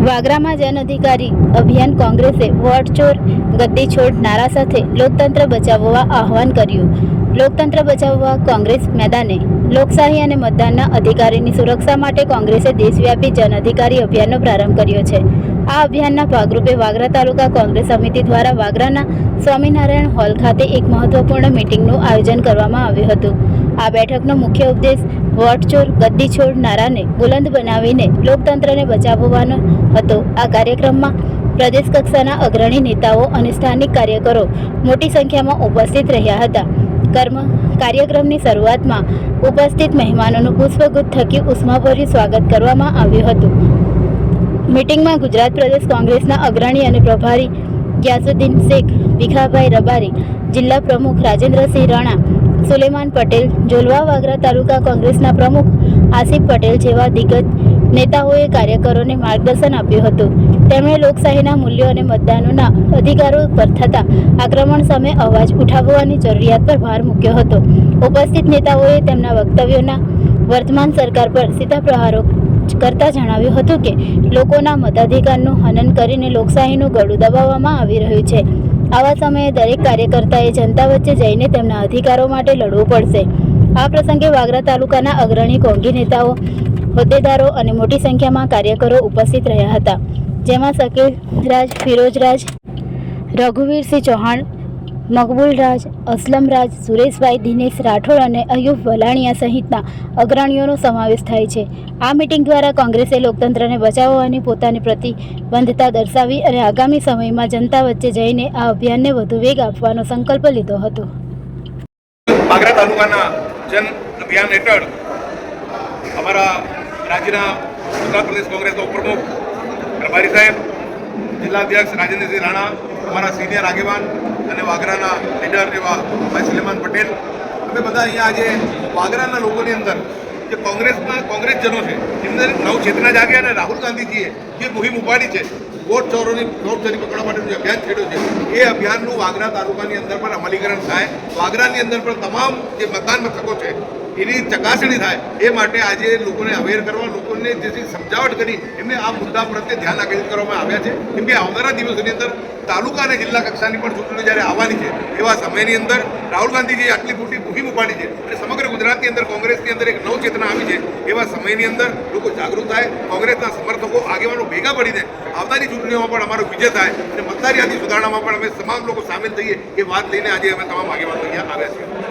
વાગરામાં જન અધિકારી અભિયાન કોંગ્રેસે વોટ ચોર ગદ્દી છોડ નારા સાથે લોકતંત્ર બચાવવા આહવાન કર્યું. લોકતંત્ર બચાવવા કોંગ્રેસ મેદાને. લોકશાહી અને મતદાનના અધિકારીની સુરક્ષા માટે કોંગ્રેસે દેશવ્યાપી જન અધિકારી અભિયાનનો પ્રારંભ કર્યો છે. આ અભિયાનના ભાગરૂપે વાગરા તાલુકા કોંગ્રેસ સમિતિ દ્વારા વાગરાના સ્વામિનારાયણ હોલ ખાતે એક મહત્વપૂર્ણ મીટિંગનું આયોજન કરવામાં આવ્યું હતું. આ બેઠકનો મુખ્ય ઉદ્દેશ વોટ ચોર ગદ્દી છોડ નારાને બુલંદ બનાવીને લોકતંત્રને બચાવવાનો હતો. આ કાર્યક્રમમાં પ્રદેશ કક્ષાના અગ્રણી નેતાઓ અને સ્થાનિક કાર્યકરો મોટી સંખ્યામાં ઉપસ્થિત રહ્યા હતા. કાર્યક્રમની શરૂઆતમાં ઉપસ્થિત મહેમાનોનું પુષ્પગુચ્છ થકી ઉષ્માભર્યું સ્વાગત કરવામાં આવ્યું હતું. મીટિંગમાં ગુજરાત પ્રદેશ કોંગ્રેસના અગ્રણી અને પ્રભારી ગ્યાસુદ્દીન શેખ, ભીખાભાઈ રબારી, જિલ્લા પ્રમુખ રાજેન્દ્રસિંહ રાણા, સુલેમાન પટેલ, જોલવા વાગરા તાલુકા કોંગ્રેસના પ્રમુખ આસિફ પટેલ જેવા દિગ્ગજ નેતાઓએ કાર્યકરોને માર્ગદર્શન આપ્યું હતું. તેમણે લોકશાહીના મૂલ્યો અને મતદાનોના અધિકારો પર થતા આક્રમણ સામે અવાજ ઉઠાવવાની જરૂરિયાત પર ભાર મૂક્યો હતો. ઉપસ્થિત નેતાઓએ તેમના વક્તવ્યોના વર્તમાન સરકાર પર સીધા પ્રહારો કરતા જણાવ્યું હતું કે લોકોના મતાધિકારનું હનન કરીને લોકશાહીનું ગળું દબાવવામાં આવી રહ્યું છે. આવા સમયે દરેક કાર્યકર્તાએ જનતા વચ્ચે જઈને તેમના અધિકારો માટે લડવું પડશે. આ પ્રસંગે વાગરા તાલુકાના અગ્રણી કોંગી નેતાઓ, હોદ્દેદારો અને મોટી સંખ્યામાં કાર્યકરો ઉપસ્થિત રહ્યા હતા, જેમાં શકીલ રાજ, ફિરોજ રાજ, રઘુવીરસિંહ ચૌહાણ, મકબૂલ રાજ, અસલમ રાજ, સુરેશભાઈ, દિનેશ રાઠોડ અને અયુબ વલાણિયા સહિતના અગ્રણીઓનો સમાવેશ થાય છે. આ મીટિંગ દ્વારા કોંગ્રેસે લોકતંત્રને બચાવવાની પોતાની પ્રતિબદ્ધતા દર્શાવી અને આગામી સમયમાં જનતા વચ્ચે જઈને આ અભિયાનને વધુ વેગ આપવાનો સંકલ્પ લીધો હતો. વાગરા તાલુકાના જન અભિયાન હેઠળ અમારા રાજ્યના ગુજરાત પ્રદેશ કોંગ્રેસના ઉપપ્રમુખ પ્રભારી સાહેબ, જિલ્લા અધ્યક્ષ રાજેન્દ્રસિંહ રાણા, અમારા સિનિયર આગેવાન અને વાગરાના લીડર એવા ભાઈ સુલેમાન પટેલ, અમે બધા અહીંયા આજે વાગરાના લોકોની અંદર જે કોંગ્રેસજનો છે એમને નવ ચેતના જાગે અને રાહુલ ગાંધીજીએ જે મુહિમ ઉપાડી છે, વોટ ચોરી પકડવા માટેનું જે અભિયાન છેડ્યું છે, એ અભિયાનનું વાગરા તાલુકાની અંદર પણ અમલીકરણ થાય, વાગરાની અંદર પણ તમામ જે મતદાન મથકો છે એની ચકાસણી થાય, એ માટે આજે લોકોને અવેર કરવા, લોકોને જે સમજાવટ કરી એમને આ મુદ્દા પ્રત્યે ધ્યાન આકર્ષિત કરવામાં આવ્યા છે. કેમ કે આવનારા દિવસોની અંદર તાલુકા અને જિલ્લા કક્ષાની પણ ચૂંટણી જ્યારે આવવાની છે, એવા સમયની અંદર રાહુલ ગાંધીજીએ આટલી મોટી મુહિમ ઉપાડી છે અને સમગ્ર ગુજરાતની અંદર કોંગ્રેસની અંદર એક નવ ચેતના આવી છે. એવા સમયની અંદર લોકો જાગૃત થાય, કોંગ્રેસના સમર્થકો આગેવાનો ભેગા પડીને આવનારી ચૂંટણીઓમાં પણ અમારો વિજય થાય અને મતદાર યાદી સુધારણામાં પણ અમે તમામ લોકો સામેલ થઈએ એ વાત લઈને આજે અમે તમામ આગેવાનો અહીંયા આવ્યા છીએ.